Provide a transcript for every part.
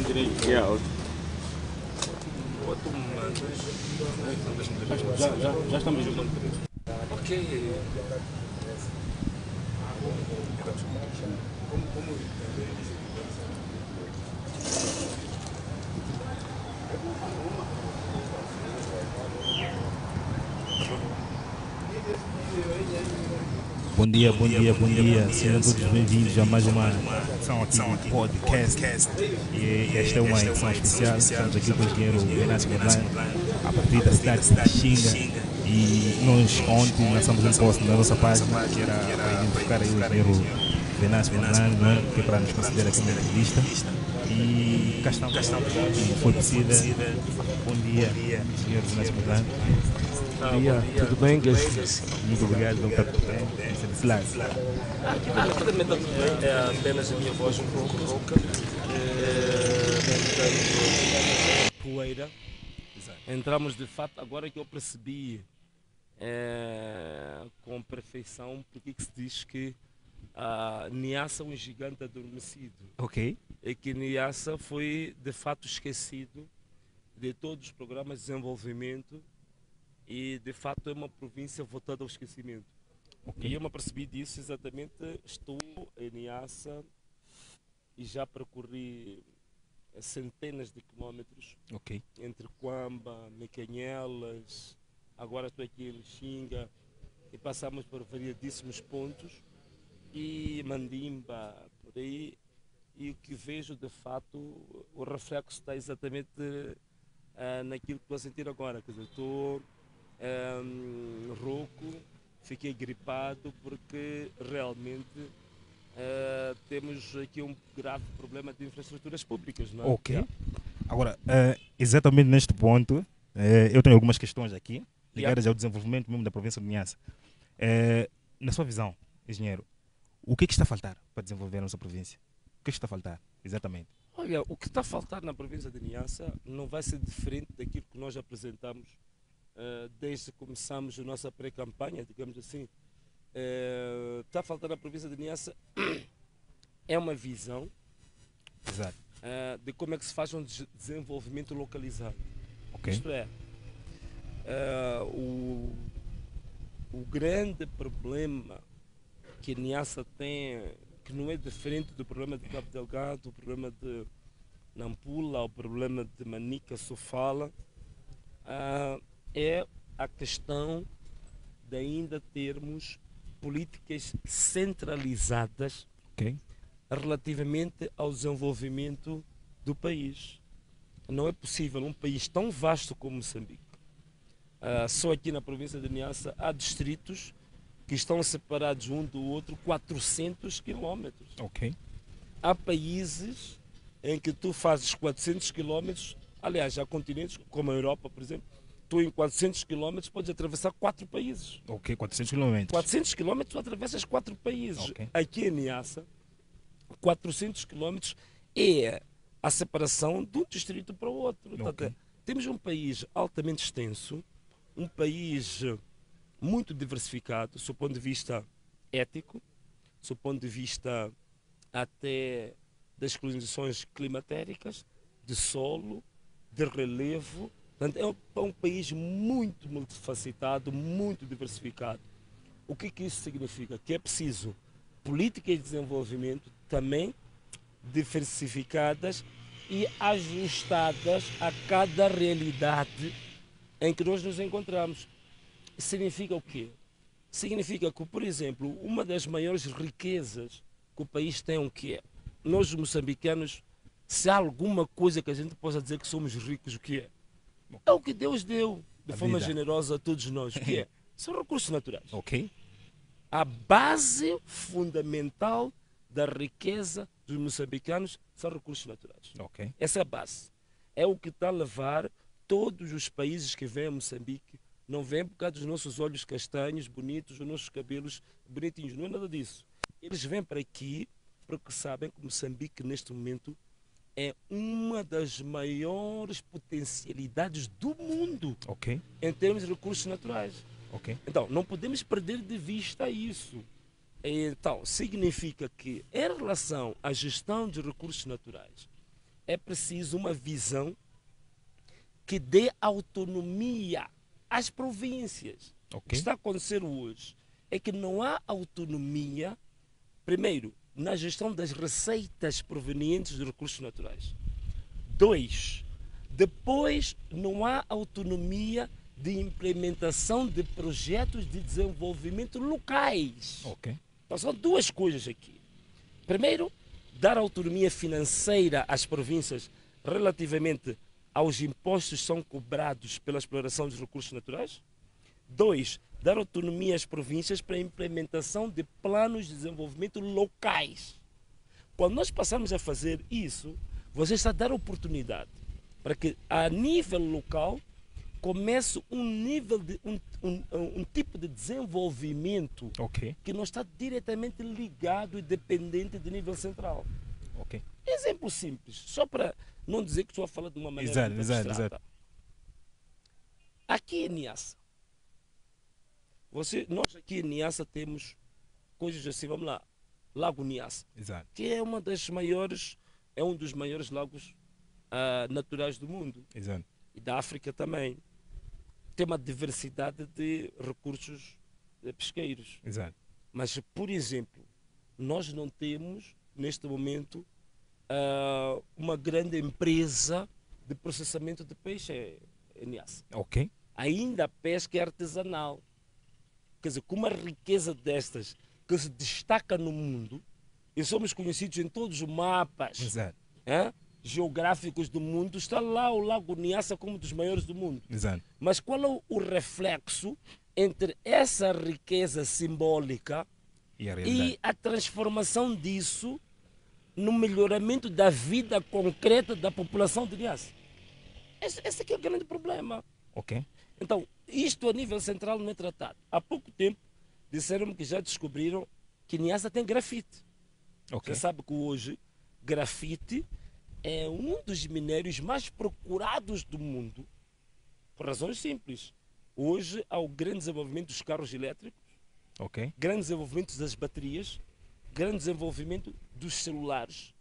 direito. Yeah, Já estamos juntos. Ok. Bom dia, bom dia, bom dia. Sejam todos bem-vindos a mais uma edição aqui do podcast. E esta é uma edição especial. Estamos aqui com o engenheiro Venâncio Medlane, a partir da cidade de Xinga. E nós ontem lançamos um post na nossa página que era para identificar aí o engenheiro Venâncio Medlane, que é para nos considerar aqui uma entrevista. E cá estamos. E foi possível. Bom dia, engenheiro Venâncio Medlane. Bom dia, tudo bem, guys? Muito obrigado pelo estar presente desse lado. Aqui também está tudo bem, é apenas a minha voz um pouco rouca. Poeira. Entramos de fato, agora que eu percebi com perfeição porque que se diz que Niassa é um gigante adormecido. Ok. E que Niassa foi de fato esquecido de todos os programas de desenvolvimento. E de fato é uma província voltada ao esquecimento. Okay. E eu me apercebi disso exatamente. Estou em Niassa e já percorri centenas de quilómetros, entre Quamba, Mecanhelas, agora estou aqui em Xinga e passamos por variadíssimos pontos e Mandimba, por aí, e o que vejo de fato, o reflexo está exatamente naquilo que estou a sentir agora. Quer dizer, estou rouco, fiquei gripado porque realmente temos aqui um grave problema de infraestruturas públicas, não é? Ok. Yeah. Agora, exatamente neste ponto, eu tenho algumas questões aqui ligadas ao desenvolvimento mesmo da província de Niassa. Na sua visão, engenheiro, o que está a faltar para desenvolver a nossa província? O que está a faltar, exatamente? Olha, o que está a faltar na província de Niassa não vai ser diferente daquilo que nós apresentamos desde que começamos a nossa pré-campanha, digamos assim. Está a faltar na província de Niassa é uma visão. Exato. De como é que se faz um desenvolvimento localizado. Okay. Isto é, o grande problema que a Niassa tem, que não é diferente do problema de Cabo Delgado, o problema de Nampula, o problema de Manica, Sofala, é a questão de ainda termos políticas centralizadas relativamente ao desenvolvimento do país. Não é possível um país tão vasto como Moçambique. Só aqui na província de Niassa há distritos que estão separados um do outro 400 quilómetros. Há países em que tu fazes 400 quilómetros, aliás, há continentes como a Europa, por exemplo, tu em 400 quilómetros podes atravessar 4 países. 400 quilómetros. 400 quilómetros tu atravessas 4 países. Aqui em Niassa, 400 quilómetros é a separação de um distrito para o outro. Temos um país altamente extenso, um país muito diversificado, do ponto de vista ético, do ponto de vista até das condições climatéricas, de solo, de relevo. Portanto, é um país muito multifacetado, muito diversificado. O que isso significa? Que é preciso políticas de desenvolvimento também diversificadas e ajustadas a cada realidade em que nós nos encontramos. Significa o quê? Significa que, por exemplo, uma das maiores riquezas que o país tem, o que é? Nós, moçambicanos, se há alguma coisa que a gente possa dizer que somos ricos, o que é? É o que Deus deu de forma generosa a todos nós. O que é? São recursos naturais. A base fundamental da riqueza dos moçambicanos são recursos naturais. Essa é a base. É o que está a levar todos os países que vêm a Moçambique, não vêm por causa dos nossos olhos castanhos, bonitos, os nossos cabelos bonitinhos. Não é nada disso. Eles vêm para aqui porque sabem que Moçambique, neste momento, é uma das maiores potencialidades do mundo em termos de recursos naturais. Então, não podemos perder de vista isso. Então, significa que, em relação à gestão de recursos naturais é preciso uma visão que dê autonomia às províncias. O que está a acontecer hoje é que não há autonomia, primeiro, na gestão das receitas provenientes dos recursos naturais. 2, depois não há autonomia de implementação de projetos de desenvolvimento locais. Então são duas coisas aqui. Primeiro, dar autonomia financeira às províncias relativamente aos impostos que são cobrados pela exploração dos recursos naturais. 2, dar autonomia às províncias para a implementação de planos de desenvolvimento locais. Quando nós passarmos a fazer isso, você está a dar oportunidade para que, a nível local, comece um tipo de desenvolvimento que não está diretamente ligado e dependente do nível central. Exemplo simples, só para não dizer que estou a falar de uma maneira abstrata. Aqui em Niassa, nós aqui em Niassa temos coisas assim, vamos lá, Lago Niassa, que é um dos maiores lagos naturais do mundo e da África também. Tem uma diversidade de recursos pesqueiros. Mas, por exemplo, nós não temos, neste momento, uma grande empresa de processamento de peixe em Niassa. Ainda a pesca é artesanal. Quer dizer, com uma riqueza destas que se destaca no mundo, e somos conhecidos em todos os mapas geográficos do mundo, está lá o Lago Niassa como um dos maiores do mundo. Mas qual é o reflexo entre essa riqueza simbólica e a transformação disso no melhoramento da vida concreta da população de Niassa? Esse aqui é o grande problema. Então, isto a nível central não é tratado. Há pouco tempo disseram-me que já descobriram que Niassa tem grafite. Você sabe que hoje grafite é um dos minérios mais procurados do mundo, por razões simples. Hoje há o grande desenvolvimento dos carros elétricos, grande desenvolvimento das baterias, grande desenvolvimento dos celulares.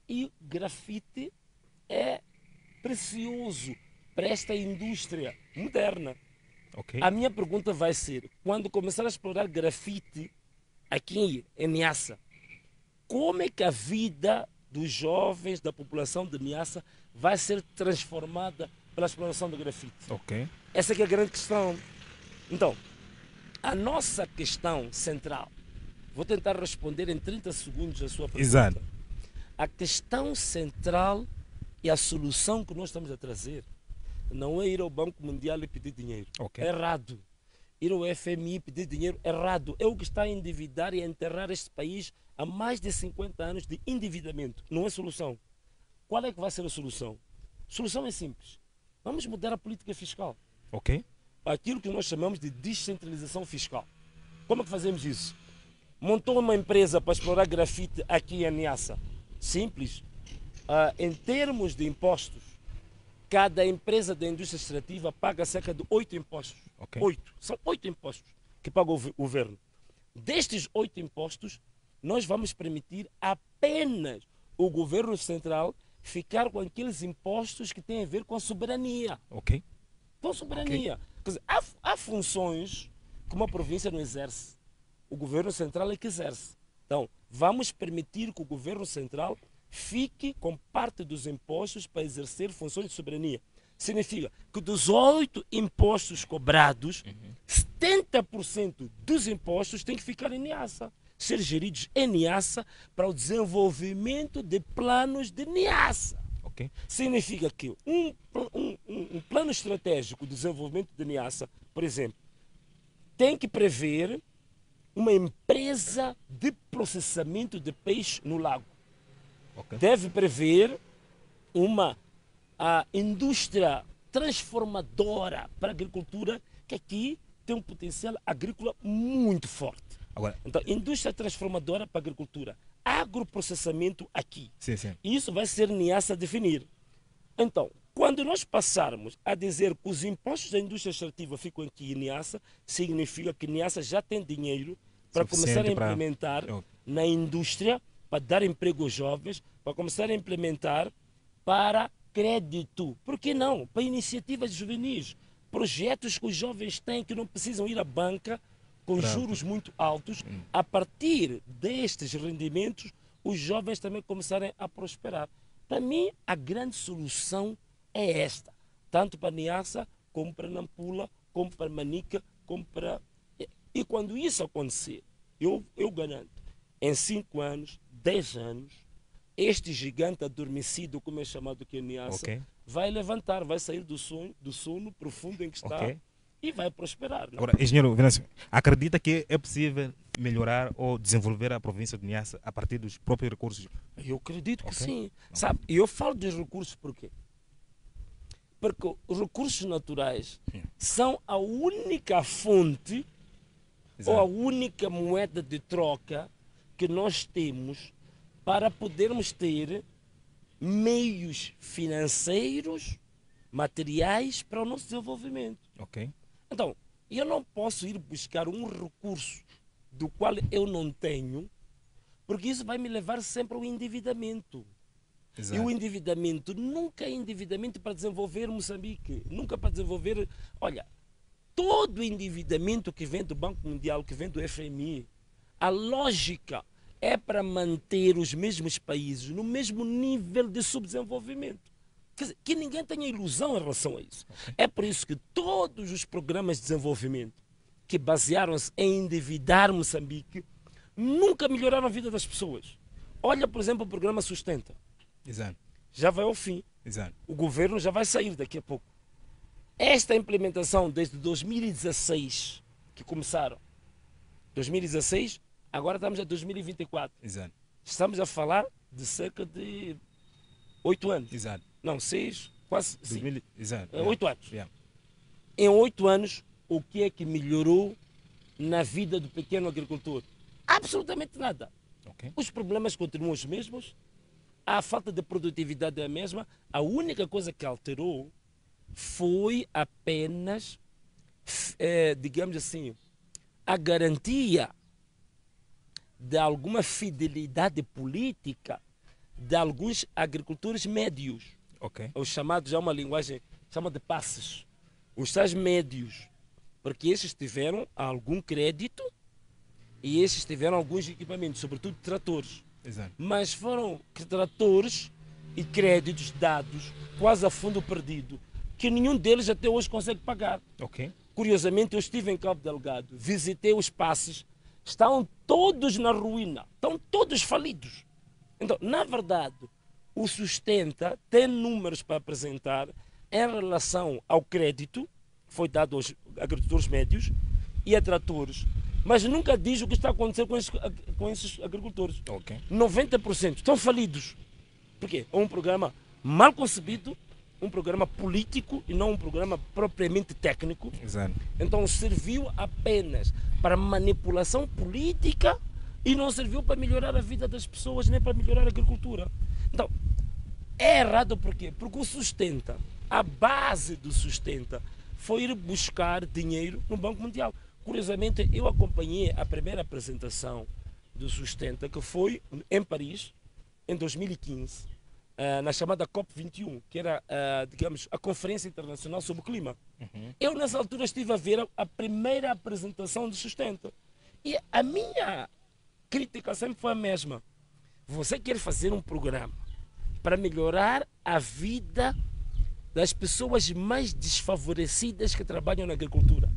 E grafite é precioso para esta indústria moderna. A minha pergunta vai ser, quando começar a explorar grafite aqui em Niassa, como é que a vida dos jovens, da população de Niassa, vai ser transformada pela exploração do grafite? Essa que é a grande questão. Então, a nossa questão central, vou tentar responder em 30 segundos a sua pergunta. A questão central e a solução que nós estamos a trazer não é ir ao Banco Mundial e pedir dinheiro. Errado. Ir ao FMI e pedir dinheiro, errado. É o que está a endividar e a enterrar este país há mais de 50 anos de endividamento. Não é solução. Qual é que vai ser a solução? A solução é simples. Vamos mudar a política fiscal. Aquilo que nós chamamos de descentralização fiscal. Como é que fazemos isso? Montou uma empresa para explorar grafite aqui em Niassa. Simples. Em termos de impostos, cada empresa da indústria extrativa paga cerca de 8 impostos. 8. São 8 impostos que paga o governo. Destes 8 impostos, nós vamos permitir apenas o governo central ficar com aqueles impostos que têm a ver com a soberania. Com a soberania. Quer dizer, há funções que uma província não exerce. O governo central é que exerce. Então, vamos permitir que o governo central fique com parte dos impostos para exercer funções de soberania. Significa que dos 8 impostos cobrados, 70% dos impostos têm que ficar em Niassa, ser geridos em Niassa para o desenvolvimento de planos de Niassa. Significa que um plano estratégico de desenvolvimento de Niassa, por exemplo, tem que prever uma empresa de processamento de peixe no lago. Deve prever uma indústria transformadora para a agricultura, que aqui tem um potencial agrícola muito forte. Então, indústria transformadora para a agricultura, agroprocessamento aqui. Isso vai ser Niassa a definir. Então, quando nós passarmos a dizer que os impostos da indústria extrativa ficam aqui em Niassa, significa que Niassa já tem dinheiro para começar a implementar na indústria, para dar emprego aos jovens, para começar a implementar para crédito. Por que não? Para iniciativas juvenis. Projetos que os jovens têm que não precisam ir à banca com juros muito altos. A partir destes rendimentos, os jovens também começarem a prosperar. Para mim, a grande solução é esta. Tanto para Niassa, como para Nampula, como para Manica, como para... E quando isso acontecer, eu garanto, em 5 anos, 10 anos, este gigante adormecido, como é chamado aqui em Niassa, vai levantar, vai sair do sono profundo em que está e vai prosperar. Não? Agora, engenheiro Venâncio, acredita que é possível melhorar ou desenvolver a província de Niassa a partir dos próprios recursos? Eu acredito que sim. Sabe, eu falo dos recursos por quê? Porque os recursos naturais são a única fonte ou a única moeda de troca que nós temos para podermos ter meios financeiros, materiais para o nosso desenvolvimento. Então, eu não posso ir buscar um recurso do qual eu não tenho, porque isso vai me levar sempre ao endividamento. E o endividamento nunca é endividamento para desenvolver Moçambique, nunca para desenvolver... Olha, todo endividamento que vem do Banco Mundial, que vem do FMI, a lógica é para manter os mesmos países no mesmo nível de subdesenvolvimento. Quer dizer, que ninguém tenha ilusão em relação a isso. É por isso que todos os programas de desenvolvimento que basearam-se em endividar Moçambique nunca melhoraram a vida das pessoas. Olha, por exemplo, o programa Sustenta. Já vai ao fim. O governo já vai sair daqui a pouco. Esta implementação desde 2016 que começaram, 2016, agora estamos em 2024. Estamos a falar de cerca de 8 anos. Não, 6, quase 8 anos. Em 8 anos, o que é que melhorou na vida do pequeno agricultor? Absolutamente nada. Os problemas continuam os mesmos, a falta de produtividade é a mesma. A única coisa que alterou foi apenas, digamos assim, a garantia de alguma fidelidade política de alguns agricultores médios. Os chamados, já uma linguagem, chama de passes. Os tais médios, porque esses tiveram algum crédito e esses tiveram alguns equipamentos, sobretudo tratores. Mas foram tratores e créditos dados quase a fundo perdido, que nenhum deles até hoje consegue pagar. Curiosamente, eu estive em Cabo Delgado, visitei os passes, estão todos na ruína, estão todos falidos. Então, na verdade, o Sustenta tem números para apresentar em relação ao crédito que foi dado aos agricultores médios e a tratores, mas nunca diz o que está acontecendo com esses agricultores. 90% estão falidos. Por quê? É um programa mal concebido, um programa político e não um programa propriamente técnico. Então serviu apenas para manipulação política e não serviu para melhorar a vida das pessoas, nem para melhorar a agricultura. Então, é errado por quê? Porque o Sustenta, a base do Sustenta, foi ir buscar dinheiro no Banco Mundial. Curiosamente, eu acompanhei a primeira apresentação do Sustenta, que foi em Paris, em 2015, na chamada COP21, que era, digamos, a Conferência Internacional sobre o Clima. Eu, nessa altura, estive a ver a primeira apresentação do Sustenta. E a minha crítica sempre foi a mesma. Você quer fazer um programa para melhorar a vida das pessoas mais desfavorecidas que trabalham na agricultura.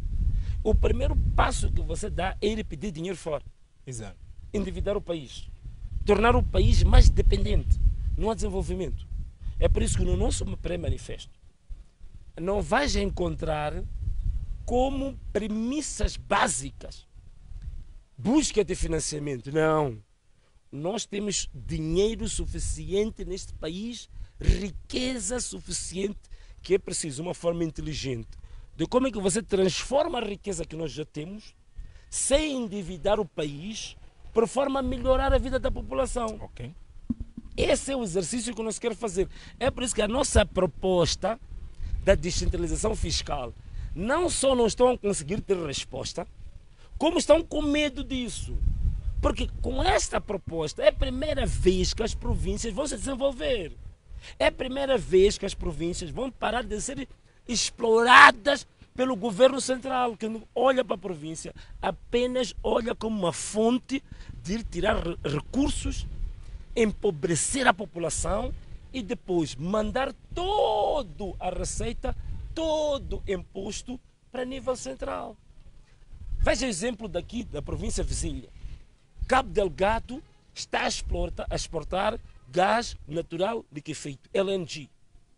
O primeiro passo que você dá é ir pedir dinheiro fora. Endividar o país. Tornar o país mais dependente. Não há desenvolvimento. É por isso que no nosso pré-manifesto não vais encontrar como premissas básicas busca de financiamento. Não. Nós temos dinheiro suficiente neste país, riqueza suficiente, que é preciso uma forma inteligente de como é que você transforma a riqueza que nós já temos sem endividar o país, por forma a melhorar a vida da população. Esse é o exercício que nós queremos fazer. É por isso que a nossa proposta da descentralização fiscal não só não estão a conseguir ter resposta, como estão com medo disso. Porque com esta proposta é a primeira vez que as províncias vão se desenvolver. É a primeira vez que as províncias vão parar de ser exploradas pelo governo central, que não olha para a província, apenas olha como uma fonte de ir tirar recursos, empobrecer a população e depois mandar toda a receita, todo imposto para nível central. Veja o exemplo daqui da província vizinha. Cabo Delgado está a exportar gás natural liquefeito, LNG,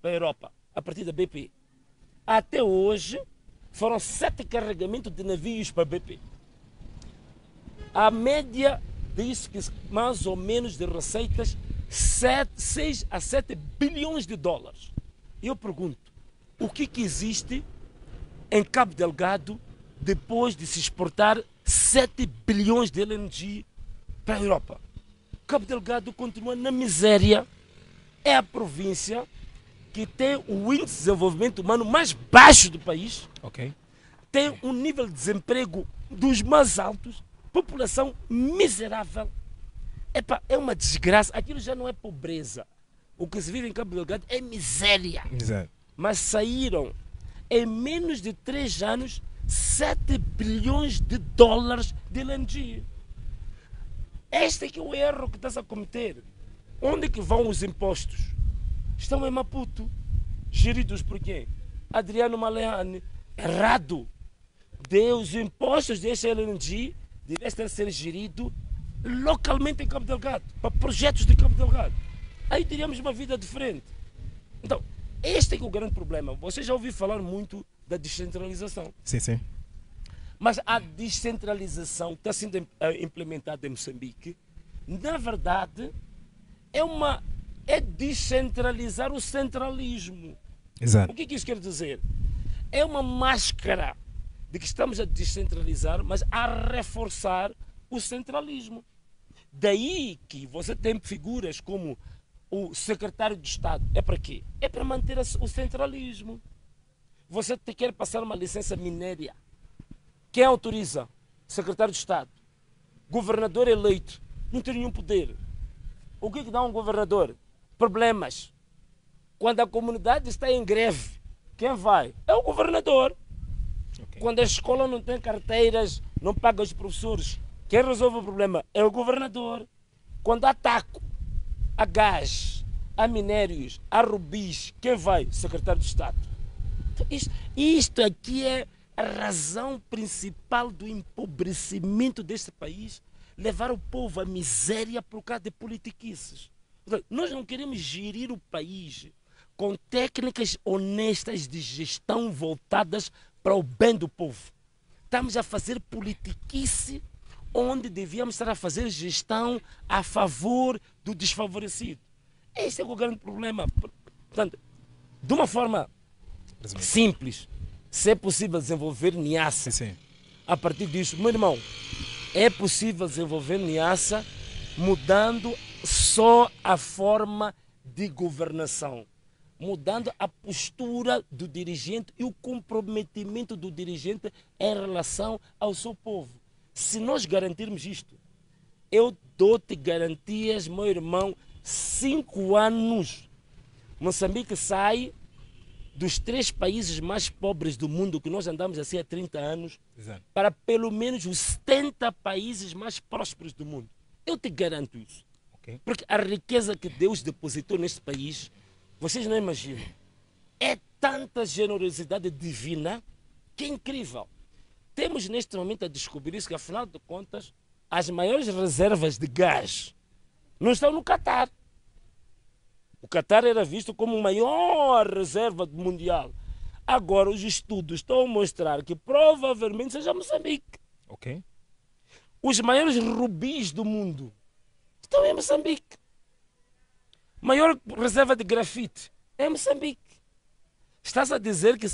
para a Europa, a partir da BP. Até hoje, foram 7 carregamentos de navios para a BP. A média diz que mais ou menos de receitas 6 a 7 bilhões de dólares. Eu pergunto, o que existe em Cabo Delgado depois de se exportar 7 bilhões de LNG para a Europa? Cabo Delgado continua na miséria. É a província que tem o índice de desenvolvimento humano mais baixo do país. Tem um nível de desemprego dos mais altos, população miserável. É uma desgraça. Aquilo já não é pobreza. O que se vive em Cabo Delgado é miséria. Exato. Mas saíram, em menos de 3 anos, 7 bilhões de dólares de LNG. Este é que é o erro que estás a cometer. Onde é que vão os impostos? Estão em Maputo. Geridos por quem? Adriano Maleane. Errado. Os impostos deste LNG devem ser geridos localmente em Cabo Delgado, para projetos de Cabo Delgado. Aí teríamos uma vida diferente. Então, este é que é o grande problema. Você já ouviu falar muito da descentralização. Sim, sim. Mas a descentralização que está sendo implementada em Moçambique, na verdade, é descentralizar o centralismo. Exato. O que isso quer dizer? É uma máscara de que estamos a descentralizar, mas a reforçar o centralismo. Daí que você tem figuras como o secretário de Estado. É para quê? É para manter o centralismo. Você quer passar uma licença minéria. Quem autoriza? Secretário de Estado. Governador eleito. Não tem nenhum poder. O que dá um governador? Problemas. Quando a comunidade está em greve, quem vai? É o governador. Quando a escola não tem carteiras, não paga os professores, quem resolve o problema é o governador. Quando há ataque a gás, a minérios, a rubis, quem vai? Secretário de Estado. Então, isto aqui é a razão principal do empobrecimento deste país, levar o povo à miséria por causa de politiquices. Nós não queremos gerir o país com técnicas honestas de gestão voltadas para o bem do povo. Estamos a fazer politiquice onde devíamos estar a fazer gestão a favor do desfavorecido. Esse é o grande problema. Portanto, de uma forma simples, se é possível desenvolver Niassa, a partir disso, meu irmão, é possível desenvolver Niassa mudando só a forma de governação, mudando a postura do dirigente e o comprometimento do dirigente em relação ao seu povo. Se nós garantirmos isto, eu dou-te garantias, meu irmão, 5 anos. Moçambique sai dos 3 países mais pobres do mundo, que nós andamos assim há 30 anos, para pelo menos os 70 países mais prósperos do mundo. Eu te garanto isso. Porque a riqueza que Deus depositou neste país, vocês não imaginam. É tanta generosidade divina que é incrível. Temos neste momento a descobrir isso, que afinal de contas, as maiores reservas de gás não estão no Catar. O Catar era visto como a maior reserva mundial. Agora os estudos estão a mostrar que provavelmente seja Moçambique. Os maiores rubis do mundo estão em Moçambique. Maior reserva de grafite é Moçambique. Estás a dizer que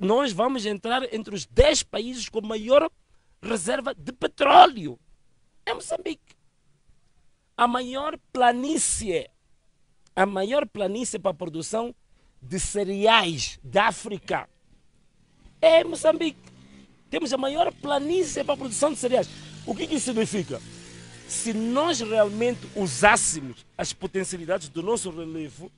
nós vamos entrar entre os 10 países com maior reserva de petróleo. É Moçambique. A maior planície para a produção de cereais da África é Moçambique. Temos a maior planície para a produção de cereais. O que isso significa? Se nós realmente usássemos as potencialidades do nosso relevo,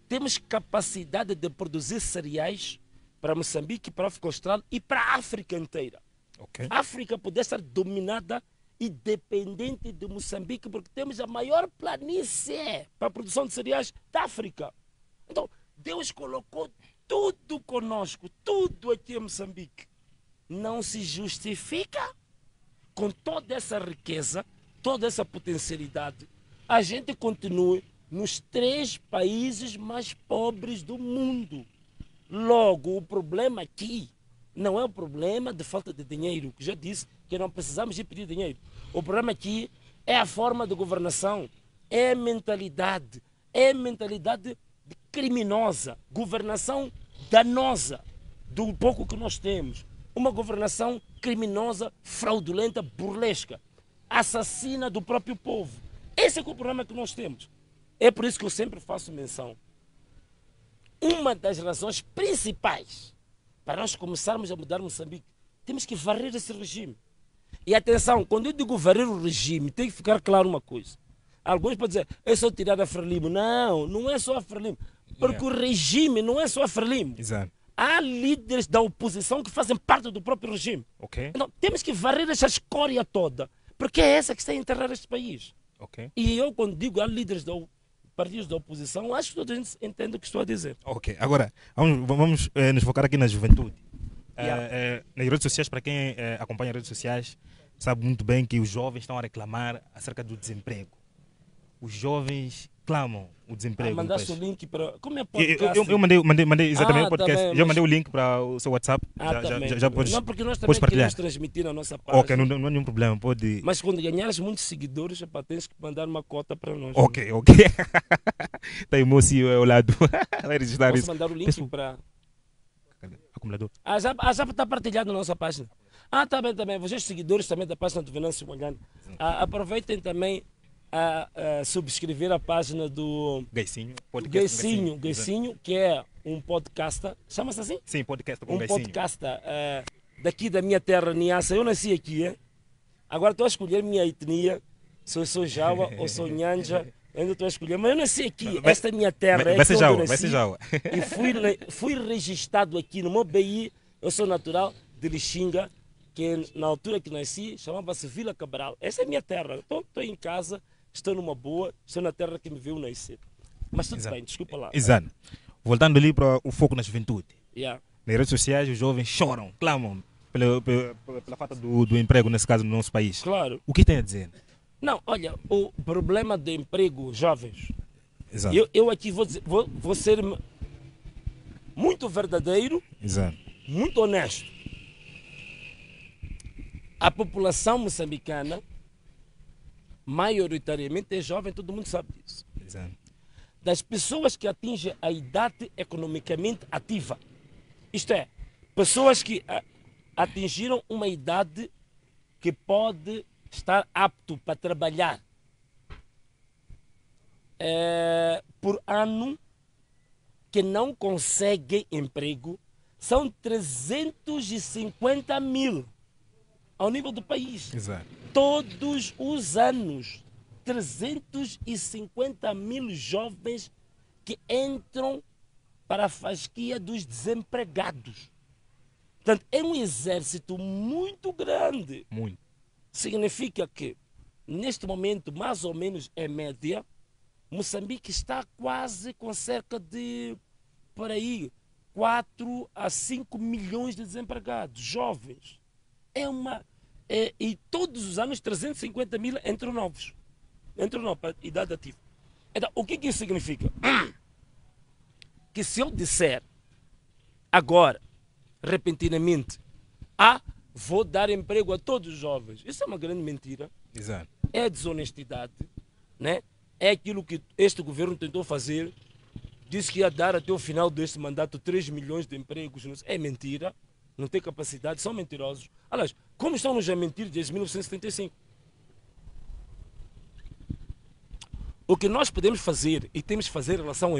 temos capacidade de produzir cereais para Moçambique, para a África Austral e para a África inteira. Ok. A África poderia estar dominada e dependente de Moçambique, porque temos a maior planície para a produção de cereais da África. Então, Deus colocou tudo conosco, tudo aqui em Moçambique. Não se justifica, com toda essa riqueza, toda essa potencialidade, a gente continue nos 3 países mais pobres do mundo. Logo, o problema aqui não é o problema de falta de dinheiro, que já disse que não precisamos de pedir dinheiro. O problema aqui é a forma de governação, é a mentalidade criminosa, governação danosa do pouco que nós temos. Uma governação criminosa, fraudulenta, burlesca, assassina do próprio povo. Esse é o problema que nós temos. É por isso que eu sempre faço menção. Uma das razões principais para nós começarmos a mudar Moçambique, temos que varrer esse regime. E atenção, quando eu digo varrer o regime, tem que ficar claro uma coisa. Alguns podem dizer, é só tirar a Frelimo. Não, não é só a Frelimo. Porque o regime não é só a Frelimo. Exato. Há líderes da oposição que fazem parte do próprio regime. Ok. Então, temos que varrer essa escória toda, porque é essa que está a enterrar este país. Ok. E eu, quando digo há líderes da partidos da oposição, acho que toda a gente entende o que estou a dizer. Ok. Agora, vamos nos focar aqui na juventude. Yeah. Nas redes sociais, para quem acompanha as redes sociais, sabe muito bem que os jovens estão a reclamar acerca do desemprego. Os jovens clamam o desemprego. Mandaste o link para... Como é podcast? Eu mandei exatamente o podcast. Também, já mandei o link para o seu WhatsApp. Já podes, não, porque nós também podes partilhar. queremos transmitir na nossa página. Ok, não há nenhum problema. Pode... Mas quando ganhares muitos seguidores, tens que mandar uma cota para nós. Ok. Tem o meu CEO ao lado. Vai registrar Posso isso. mandar o link para... Acumulador. Já está partilhado na nossa página. Tá bem. Vocês seguidores também da página do Venâncio Molhano. Aproveitem também a subscrever a página do Gaicinho, Gaicinho, que é um podcaster, chama-se assim? Sim, podcast com um Gaicinho. podcaster daqui da minha terra, Niassa. Eu nasci aqui, agora estou a escolher minha etnia, se eu sou Jawa ou sou Nhanja, ainda estou a escolher, mas eu nasci aqui, esta é a minha terra. Vai ser Jawa. E fui registrado aqui no meu BI, eu sou natural de Lixinga, que na altura que nasci chamava-se Vila Cabral. Essa é a minha terra, estou em casa. Estou numa boa, estou na terra que me viu nascer. Mas tudo bem, desculpa lá. Exato. Voltando ali para o foco na juventude. Yeah. Nas redes sociais, os jovens choram, clamam pela falta do emprego, nesse caso, no nosso país. Claro. O que tem a dizer? Não, olha, o problema do emprego, jovens. Exato. Eu aqui vou ser muito verdadeiro, Exato. muito honesto. A população moçambicana maioritariamente é jovem, todo mundo sabe disso. Exato. Das pessoas que atingem a idade economicamente ativa. Isto é, pessoas que atingiram uma idade que pode estar apto para trabalhar por ano, que não conseguem emprego, são 350 mil ao nível do país. Exato. Todos os anos, 350 mil jovens que entram para a fasquia dos desempregados. Portanto, é um exército muito grande. Muito. Significa que, neste momento, mais ou menos em média, Moçambique está quase com cerca de, por aí, 4 a 5 milhões de desempregados, jovens. E todos os anos 350 mil entram novos. Entram novos para a idade ativa. Então, o que isso significa? Que se eu disser agora, repentinamente, vou dar emprego a todos os jovens, isso é uma grande mentira. Exato. É desonestidade, né? É aquilo que este governo tentou fazer. Disse que ia dar até o final deste mandato 3 milhões de empregos. É mentira. Não tem capacidade, são mentirosos. Aliás, como estão-nos a mentir desde 1975? O que nós podemos fazer e temos que fazer em relação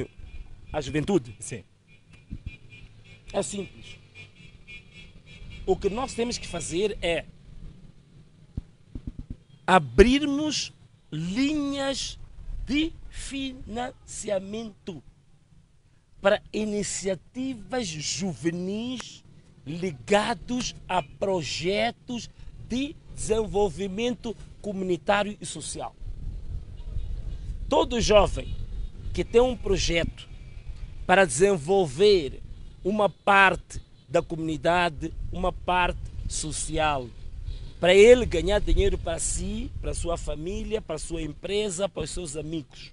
à juventude, sim, é simples. O que nós temos que fazer é abrirmos linhas de financiamento. para iniciativas juvenis ligados a projetos de desenvolvimento comunitário e social. Todo jovem que tem um projeto para desenvolver uma parte da comunidade, uma parte social, para ele ganhar dinheiro para si, para a sua família, para a sua empresa, para os seus amigos,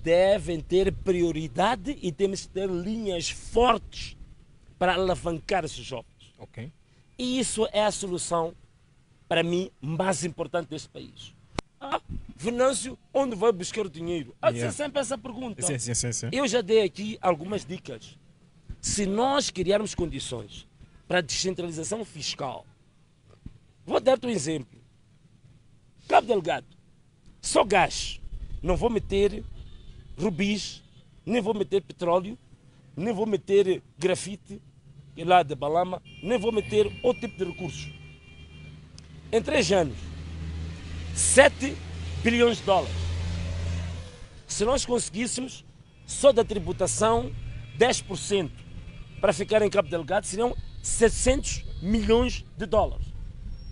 devem ter prioridade e temos que ter linhas fortes para alavancar esses jovens. Ok. E isso é a solução, para mim, mais importante deste país. Venâncio, onde vai buscar o dinheiro? Há de ser sempre essa pergunta. Sim. Eu já dei aqui algumas dicas. Se nós criarmos condições para a descentralização fiscal, vou dar-te um exemplo. Cabo Delgado, só gás. Não vou meter rubis, nem vou meter petróleo, nem vou meter grafite, lá de Balama, nem vou meter outro tipo de recursos. Em 3 anos, 7 bilhões de dólares. Se nós conseguíssemos, só da tributação, 10%, para ficar em Cabo Delgado, seriam 700 milhões de dólares.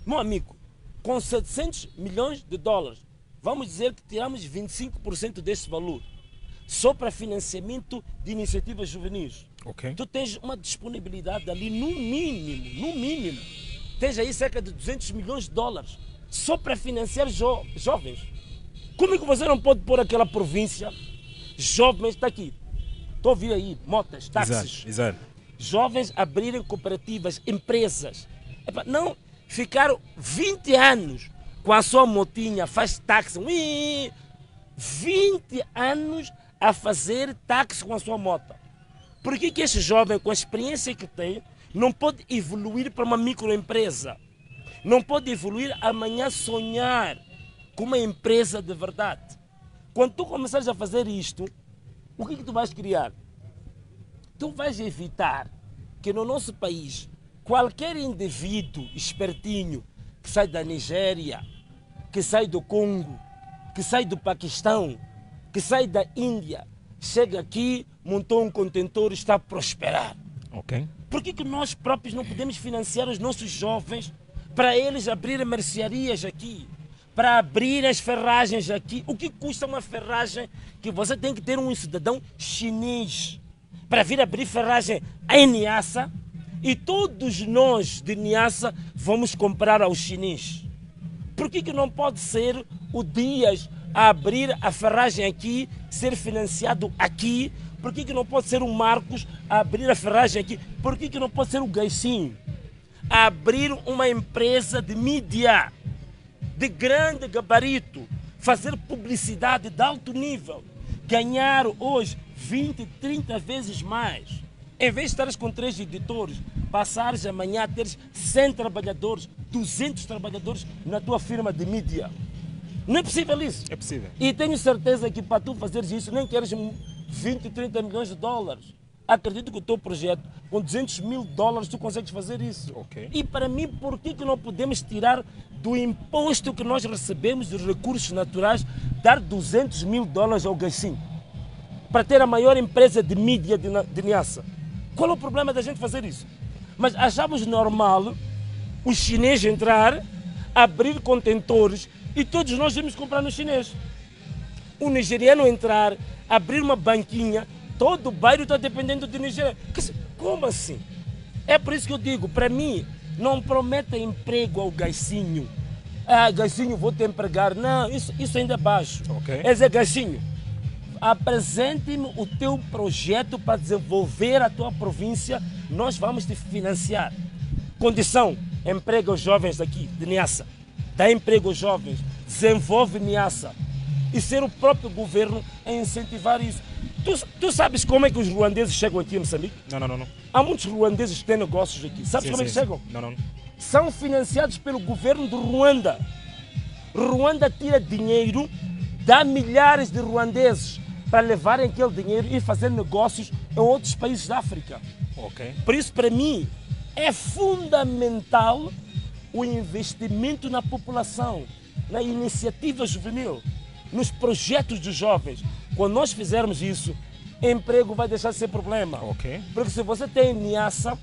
Meu amigo, com 700 milhões de dólares, vamos dizer que tiramos 25% deste valor, só para financiamento de iniciativas juvenis. Ok. Tu tens uma disponibilidade ali, no mínimo, tens aí cerca de 200 milhões de dólares, só para financiar jovens. Como é que você não pode pôr aquela província, jovens, está aqui, estou a ouvir aí, motas, táxis, Exato. jovens abrirem cooperativas, empresas, não ficar 20 anos com a sua motinha, faz táxi, 20 anos a fazer táxi com a sua moto. Por que esse jovem, com a experiência que tem, não pode evoluir para uma microempresa? Não pode evoluir amanhã, sonhar com uma empresa de verdade? Quando tu começares a fazer isto, o que tu vais criar? Tu vais evitar que no nosso país, qualquer indivíduo espertinho que sai da Nigéria, que sai do Congo, que sai do Paquistão, que sai da Índia, chega aqui, montou um contentor e está a prosperar. Ok. Por que nós próprios não podemos financiar os nossos jovens para eles abrirem mercearias aqui, para abrir as ferragens aqui? O que custa uma ferragem que você tem que ter um cidadão chinês para vir abrir ferragem em Niassa e todos nós de Niassa vamos comprar ao chinês? Por que não pode ser o Dias a abrir a ferragem aqui, ser financiado aqui? Por que não pode ser o Marcos a abrir a ferragem aqui? Por que não pode ser o Gaicinho a abrir uma empresa de mídia de grande gabarito, fazer publicidade de alto nível, ganhar hoje 20, 30 vezes mais? Em vez de estares com 3 editores, passares amanhã a teres 100 trabalhadores, 200 trabalhadores na tua firma de mídia. Não é possível isso? É possível. E tenho certeza que para tu fazeres isso nem queres 20, 30 milhões de dólares. Acredito que o teu projeto, com 200 mil dólares, tu consegues fazer isso. Ok. E para mim, por que não podemos tirar do imposto que nós recebemos dos recursos naturais, dar 200 mil dólares ao Gaicinho, para ter a maior empresa de mídia de Niassa? Qual é o problema da gente fazer isso? Mas achamos normal o chinês entrar, abrir contentores e todos nós vamos comprar no chinês. O nigeriano entrar, abrir uma banquinha, todo o bairro está dependendo do nigeriano. Como assim? É por isso que eu digo, para mim, não prometa emprego ao Gaicinho. Gaicinho, vou te empregar. Não, isso ainda é baixo. Ok. É dizer, Gaicinho, apresente-me o teu projeto para desenvolver a tua província, nós vamos te financiar. Condição, emprega os jovens daqui, de Niassa. Dá emprego aos jovens, desenvolve Niassa. E ser o próprio governo a incentivar isso. Tu sabes como é que os ruandeses chegam aqui em Moçambique? Não. Há muitos ruandeses que têm negócios aqui. Sabes como é que chegam? Não. São financiados pelo governo de Ruanda. Ruanda tira dinheiro, dá milhares de ruandeses para levarem aquele dinheiro e fazer negócios em outros países da África. Ok. Por isso, para mim, é fundamental o investimento na população, na iniciativa juvenil, nos projetos dos jovens. Quando nós fizermos isso, emprego vai deixar de ser problema. Ok. Porque se você tem em Niassa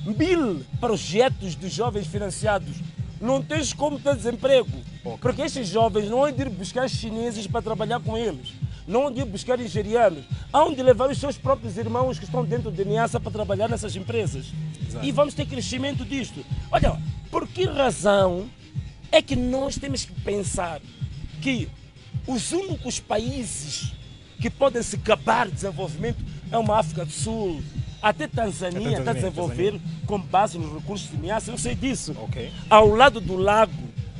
1000 projetos de jovens financiados, não tens como ter desemprego. Porque esses jovens não hão de ir buscar chineses para trabalhar com eles. Não hão de ir buscar nigerianos. Hão de levar os seus próprios irmãos que estão dentro de Niassa para trabalhar nessas empresas. Exato. E vamos ter crescimento disto. Olha, por que razão é que nós temos que pensar que os únicos países que podem se gabar de desenvolvimento é uma África do Sul, até Tanzânia está a desenvolver com base nos recursos de Niassa, eu sei disso. Ok. Ao lado do lago,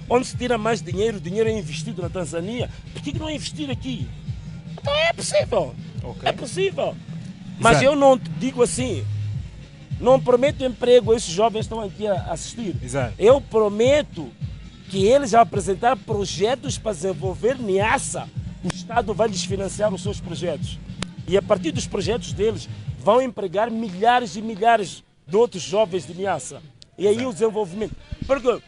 onde se tira mais dinheiro, o dinheiro é investido na Tanzânia, por que não investir aqui? Então é possível, Ok. é possível. Mas Exato. eu não te digo assim, não prometo emprego a esses jovens que estão aqui a assistir. Exato. Eu prometo que eles vão apresentar projetos para desenvolver Niassa. O Estado vai lhes financiar os seus projetos. E a partir dos projetos deles, vão empregar milhares e milhares de outros jovens de Niassa. E aí o desenvolvimento. Porque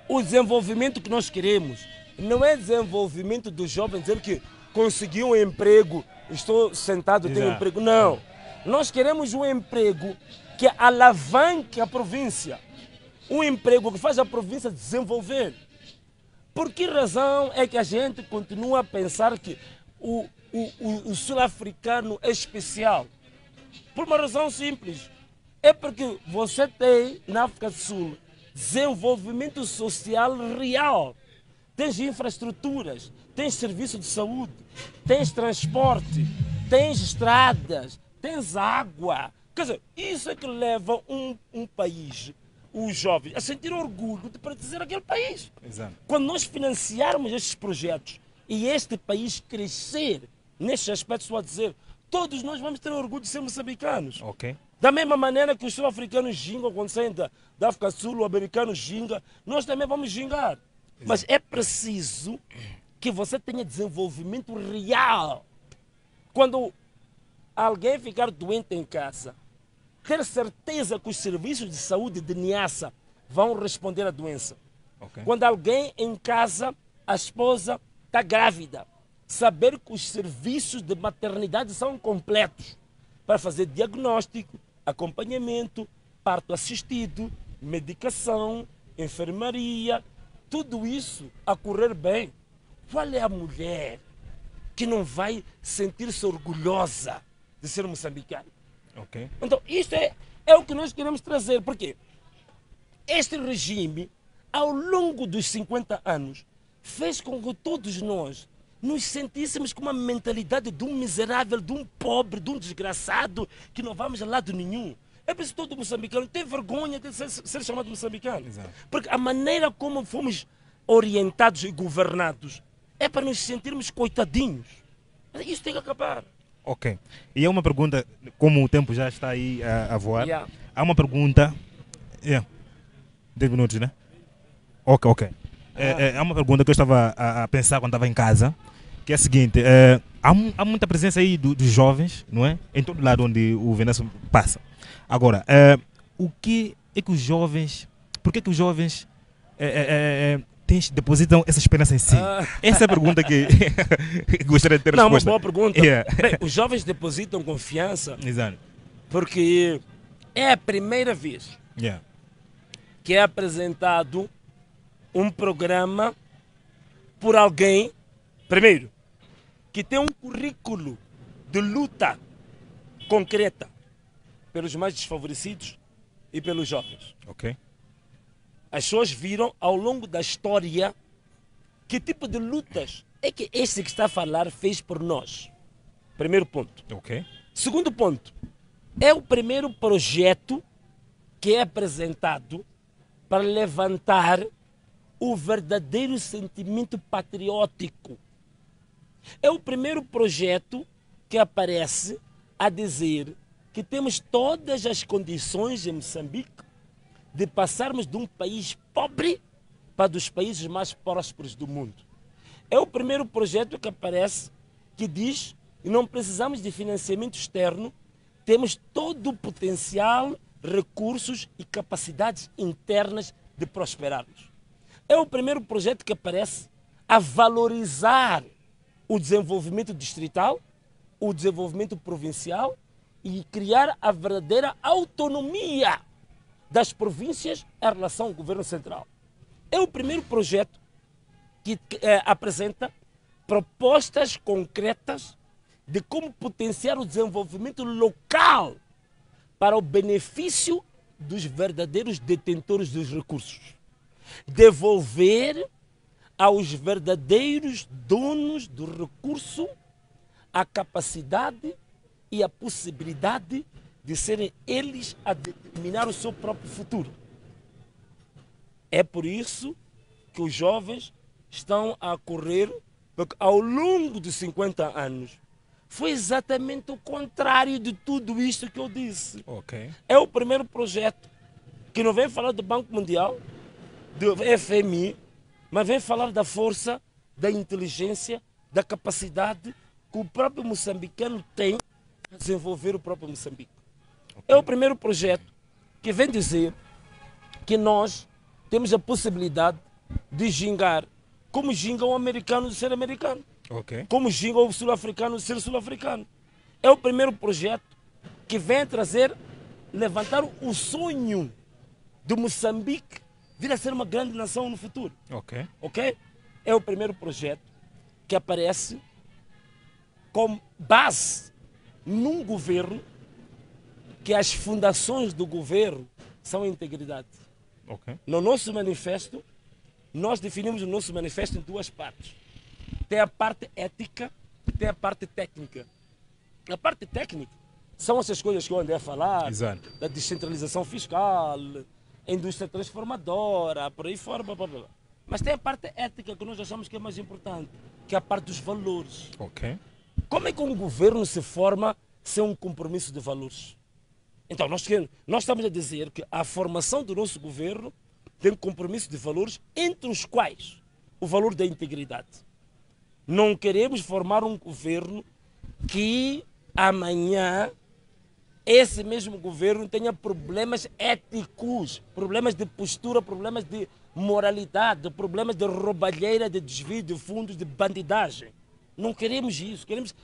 o desenvolvimento que nós queremos não é desenvolvimento dos jovens dizendo que consegui um emprego, estou sentado, tenho emprego. Não. Nós queremos um emprego que alavanque a província. Um emprego que faz a província desenvolver. Por que razão é que a gente continua a pensar que o sul-africano é especial? Por uma razão simples. É porque você tem na África do Sul desenvolvimento social real. Tens infraestruturas, tens serviço de saúde, tens transporte, tens estradas, tens água. Quer dizer, isso é que leva um país, os jovens, a sentir orgulho de pertencer àquele país. Exato. Quando nós financiarmos estes projetos e este país crescer nestes aspectos, estou a dizer, todos nós vamos ter orgulho de ser moçambicanos. Ok. Da mesma maneira que os sul-africanos gingam quando saem da África do Sul, o americano ginga, nós também vamos gingar. Mas é preciso que você tenha desenvolvimento real. Quando alguém ficar doente em casa, ter certeza que os serviços de saúde de Niassa vão responder à doença. Ok. Quando alguém em casa, a esposa está grávida, saber que os serviços de maternidade são completos para fazer diagnóstico, acompanhamento, parto assistido, medicação, enfermaria, tudo isso a correr bem. Qual é a mulher que não vai sentir-se orgulhosa de ser moçambicana? Ok. Então, isto é o que nós queremos trazer, porque este regime, ao longo dos 50 anos, fez com que todos nós nos sentíssemos com uma mentalidade de um miserável, de um pobre, de um desgraçado, que não vamos a lado nenhum. É por isso que todo moçambicano tem vergonha de ser chamado moçambicano. Exato. Porque a maneira como fomos orientados e governados é para nos sentirmos coitadinhos. Isso tem que acabar. Ok. E é uma pergunta, como o tempo já está aí a voar, Yeah. há uma pergunta. 10 minutos, né? Ok. Há uma pergunta que eu estava a pensar quando estava em casa, que é a seguinte: há muita presença aí dos jovens, não é? Em todo lado onde o Venâncio passa. Agora, o que é que os jovens. Por que os jovens depositam essa esperança em si? Essa é a pergunta que gostaria de ter Não, uma resposta. boa pergunta. Yeah. Bem, os jovens depositam confiança Exato. porque é a primeira vez Yeah. que é apresentado um programa por alguém, primeiro, que tem um currículo de luta concreta pelos mais desfavorecidos e pelos jovens. Ok. As pessoas viram ao longo da história que tipo de lutas é que este que está a falar fez por nós. Primeiro ponto. Ok. Segundo ponto, é o primeiro projeto que é apresentado para levantar o verdadeiro sentimento patriótico. É o primeiro projeto que aparece a dizer que temos todas as condições em Moçambique de passarmos de um país pobre para dos países mais prósperos do mundo. É o primeiro projeto que aparece que diz que não precisamos de financiamento externo, temos todo o potencial, recursos e capacidades internas de prosperarmos. É o primeiro projeto que aparece a valorizar o desenvolvimento distrital, o desenvolvimento provincial e criar a verdadeira autonomia das províncias em relação ao governo central. É o primeiro projeto que apresenta propostas concretas de como potenciar o desenvolvimento local para o benefício dos verdadeiros detentores dos recursos. Devolver aos verdadeiros donos do recurso a capacidade e a possibilidade de serem eles a determinar o seu próprio futuro. É por isso que os jovens estão a correr, porque ao longo de 50 anos foi exatamente o contrário de tudo isto que eu disse. Ok. É o primeiro projeto que não vem falar do Banco Mundial, do FMI, mas vem falar da força, da inteligência, da capacidade que o próprio moçambicano tem para desenvolver o próprio Moçambique. Okay. É o primeiro projeto que vem dizer que nós temos a possibilidade de gingar como ginga o americano de ser americano. Okay. Como ginga o sul-africano de ser sul-africano. É o primeiro projeto que vem trazer, levantar o sonho de Moçambique vir a ser uma grande nação no futuro. Ok. Ok? É o primeiro projeto que aparece com base num governo que as fundações do governo são a integridade. Okay. No nosso manifesto, nós definimos o nosso manifesto em duas partes. Tem a parte ética e tem a parte técnica. A parte técnica são essas coisas que eu andei a falar, exato, da descentralização fiscal, a indústria transformadora, por aí fora, blá, blá, blá. Mas tem a parte ética que nós achamos que é mais importante, que é a parte dos valores. Ok. Como é que um governo se forma sem um compromisso de valores? Então, nós estamos a dizer que a formação do nosso governo tem um compromisso de valores, entre os quais o valor da integridade. Não queremos formar um governo que amanhã esse mesmo governo tenha problemas éticos, problemas de postura, problemas de moralidade, problemas de roubalheira, de desvio de fundos, de bandidagem. Não queremos isso, queremos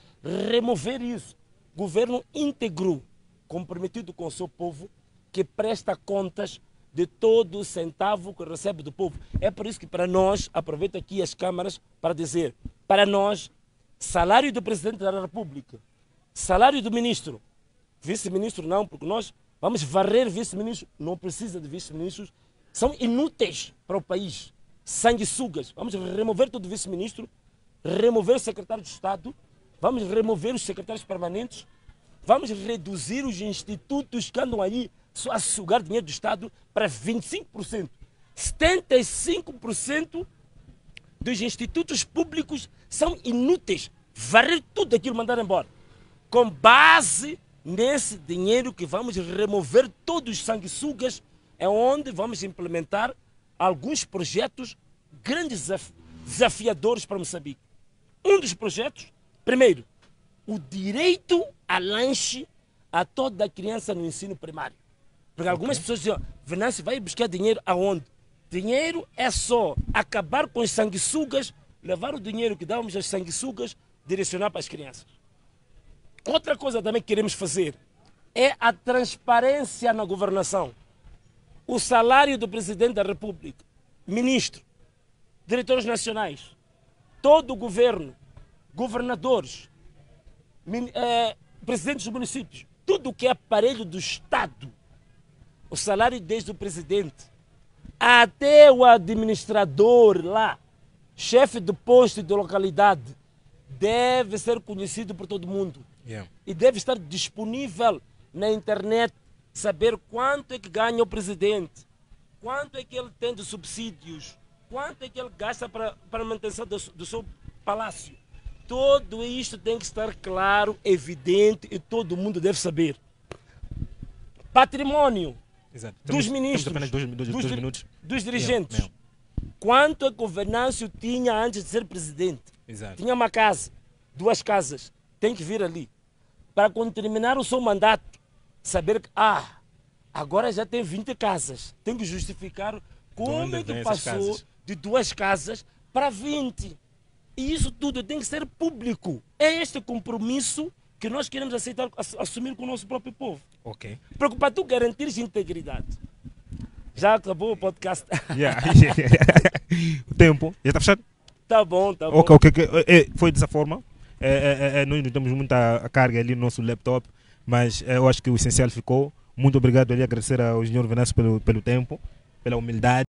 remover isso. Governo íntegro, comprometido com o seu povo, que presta contas de todo centavo que recebe do povo. É por isso que para nós, aproveito aqui as câmaras para dizer, para nós, salário do Presidente da República, salário do Ministro, vice-ministro não, porque nós vamos varrer vice-ministro, não precisa de vice-ministros, são inúteis para o país, sanguessugas. Vamos remover todo o vice-ministro, remover o secretário de Estado, vamos remover os secretários permanentes, vamos reduzir os institutos que andam aí só a sugar dinheiro do Estado para 25%. 75% dos institutos públicos são inúteis. Varrer tudo aquilo e mandar embora. Com base nesse dinheiro que vamos remover todos os sanguessugas, é onde vamos implementar alguns projetos grandes desafiadores para Moçambique. Um dos projetos, primeiro, o direito a lanche a toda criança no ensino primário. Porque algumas pessoas dizem, Venâncio, vai buscar dinheiro aonde? Dinheiro é só acabar com os sanguessugas, levar o dinheiro que dávamos às sanguessugas, direcionar para as crianças. Outra coisa também que queremos fazer é a transparência na governação. O salário do Presidente da República, ministro, diretores nacionais, todo o governo, governadores, presidentes dos municípios, tudo que é aparelho do Estado, o salário desde o presidente até o administrador lá, chefe de posto e de localidade, deve ser conhecido por todo mundo. Yeah. E deve estar disponível na internet, saber quanto é que ganha o presidente, quanto é que ele tem de subsídios, quanto é que ele gasta para a manutenção do seu palácio. Tudo isto tem que estar claro, evidente e todo mundo deve saber. Patrimônio. Exato. Dos ministros, temos apenas dois minutos. Dos dirigentes. Yeah. Quanto a que o Venâncio tinha antes de ser presidente? Exato. Tinha uma casa, 2 casas, tem que vir ali. Para quando terminar o seu mandato, saber que, agora já tem 20 casas. Tem que justificar como é que passou de 2 casas para 20. E isso tudo tem que ser público. É este compromisso que nós queremos aceitar, assumir com o nosso próprio povo. Ok. Porque para tu garantires integridade, já acabou o podcast. Yeah. O tempo já está fechado? Tá bom, tá bom. Ok. Foi dessa forma. Nós não temos muita carga ali no nosso laptop, mas eu acho que o essencial ficou. Muito obrigado ali, agradecer ao engenheiro Venâncio pelo tempo, pela humildade.